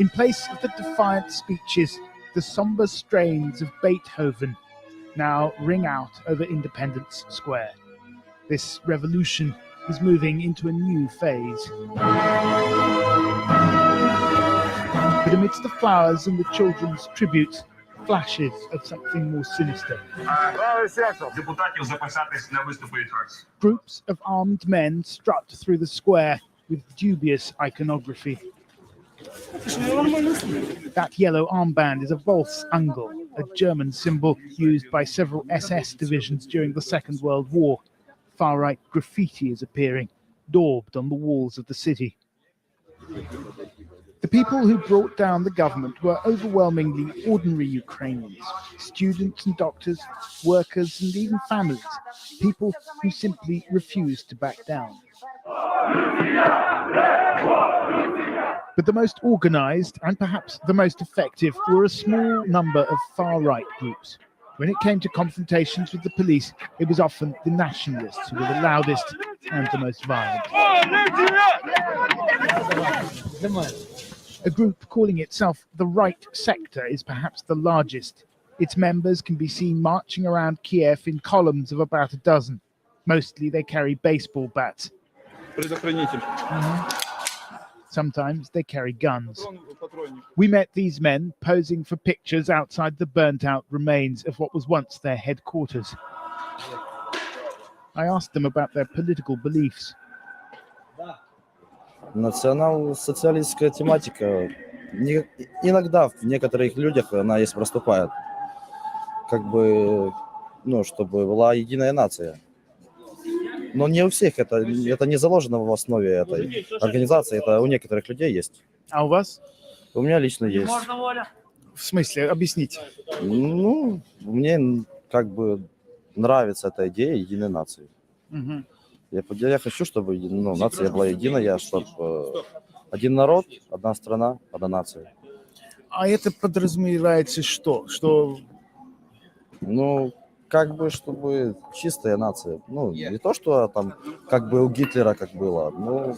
In place of the defiant speeches, the somber strains of Beethoven now ring out over Independence Square. This revolution is moving into a new phase. But amidst the flowers and the children's tributes, flashes of something more sinister. Groups of armed men strut through the square with dubious iconography. That yellow armband is a Volksangel, a German symbol used by several SS divisions during the Second World War. Far-right graffiti is appearing, daubed on the walls of the city. The people who brought down the government were overwhelmingly ordinary Ukrainians, students and doctors, workers and even families, people who simply refused to back down. But the most organized and perhaps the most effective were a small number of far-right groups. When it came to confrontations with the police, it was often the nationalists who were the loudest and the most violent. A group calling itself the Right Sector is perhaps the largest. Its members can be seen marching around Kiev in columns of about a dozen. Mostly they carry baseball bats. Sometimes they carry guns. We met these men posing for pictures outside the burnt-out remains of what was once their headquarters. I asked them about their political beliefs. Национал-социалистская тематика иногда в некоторых людях она есть проступает. Как бы, чтобы была единая нация. Но не у всех это не заложено в основе этой организации, это у некоторых людей есть. А у вас? У меня лично есть. В смысле? Объясните. Мне как бы нравится эта идея единой нации. Угу. Я хочу, чтобы нация была единая, чтобы один народ, одна страна, одна нация. А это подразумевается что? Как бы, чтобы чистая нация. Не то, что там, как бы у Гитлера как было, но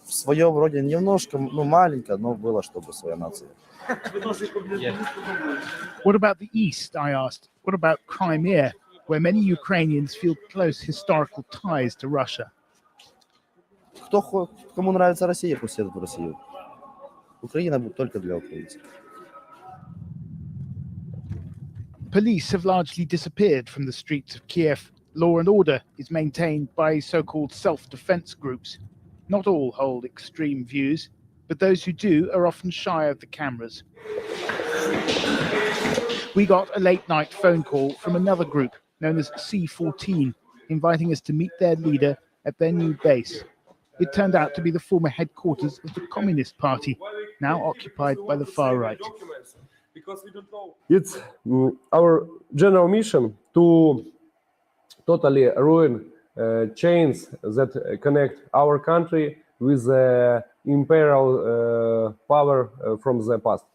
в своем роде немножко, маленько, но было, чтобы своя нация. What about the East, I asked? What about Crimea, where many Ukrainians feel close historical ties to Russia? Кому нравится Россия, пусть едут в Россию. Украина будет только для украинцев. Police have largely disappeared from the streets of Kiev. Law and order is maintained by so-called self-defense groups. Not all hold extreme views, but those who do are often shy of the cameras. We got a late-night phone call from another group known as C14, inviting us to meet their leader at their new base. It turned out to be the former headquarters of the Communist Party, now occupied by the far right. Because we don't know. It's our general mission to totally ruin chains that connect our country with the imperial power from the past.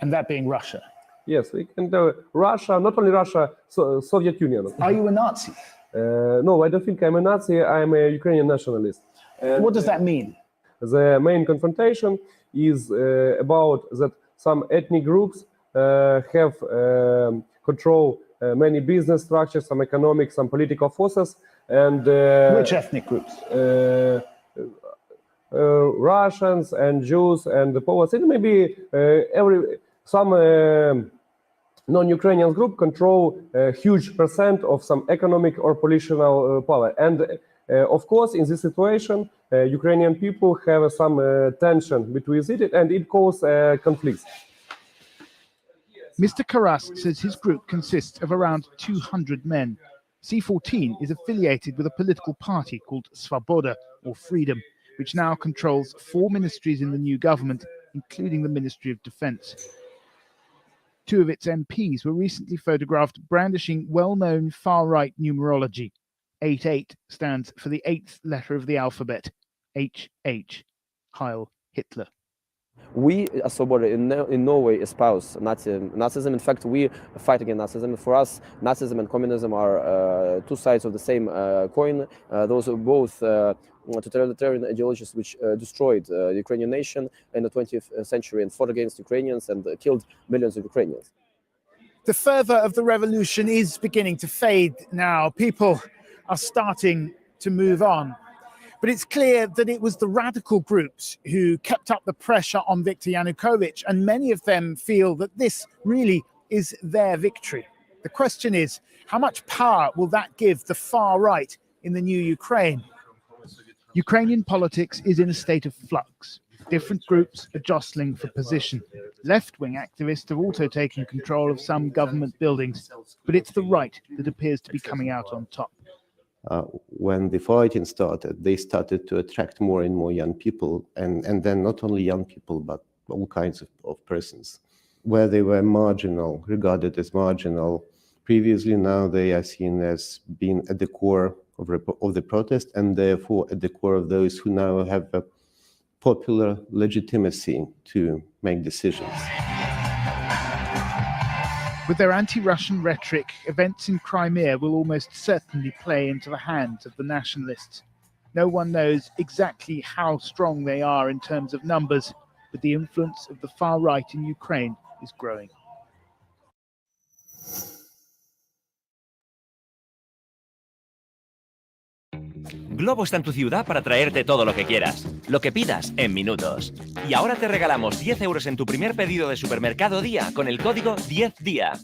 And that being Russia? Yes, we can do Russia, not only Russia, Soviet Union. Are you a Nazi? No, I don't think I'm a Nazi. I'm a Ukrainian nationalist. And what does that mean? The main confrontation is about that some ethnic groups have control many business structures, some economic, some political forces, and which ethnic groups? Russians and Jews and the Poles. It may be some non-Ukrainian group control a huge percent of some economic or political power. And of course, in this situation, Ukrainian people have some tension between it, and it causes conflicts. Mr. Karas says his group consists of around 200 men. C14 is affiliated with a political party called Svoboda, or Freedom, which now controls 4 ministries in the new government, including the Ministry of Defense. 2 of its MPs were recently photographed brandishing well-known far-right numerology. 88 stands for the 8th letter of the alphabet, HH, Heil Hitler. We, as Svoboda, in no way espouse Nazism. In fact, we fight against Nazism. For us, Nazism and communism are two sides of the same coin. Those are both totalitarian ideologies which destroyed the Ukrainian nation in the 20th century and fought against Ukrainians and killed millions of Ukrainians. The fervour of the revolution is beginning to fade now. People are starting to move on. But it's clear that it was the radical groups who kept up the pressure on Viktor Yanukovych, and many of them feel that this really is their victory. The question is, how much power will that give the far right in the new Ukraine? Ukrainian politics is in a state of flux. Different groups are jostling for position. Left-wing activists have also taken control of some government buildings, but it's the right that appears to be coming out on top. When the fighting started, they started to attract more and more young people, and then not only young people, but all kinds of persons. Where they were marginal, regarded as marginal previously, now they are seen as being at the core of the protest, and therefore at the core of those who now have a popular legitimacy to make decisions. With their anti-Russian rhetoric, events in Crimea will almost certainly play into the hands of the nationalists. No one knows exactly how strong they are in terms of numbers, but the influence of the far right in Ukraine is growing. Globo está en tu ciudad para traerte todo lo que quieras, lo que pidas en minutos. Y ahora te regalamos 10 euros en tu primer pedido de supermercado Día con el código 10DIA.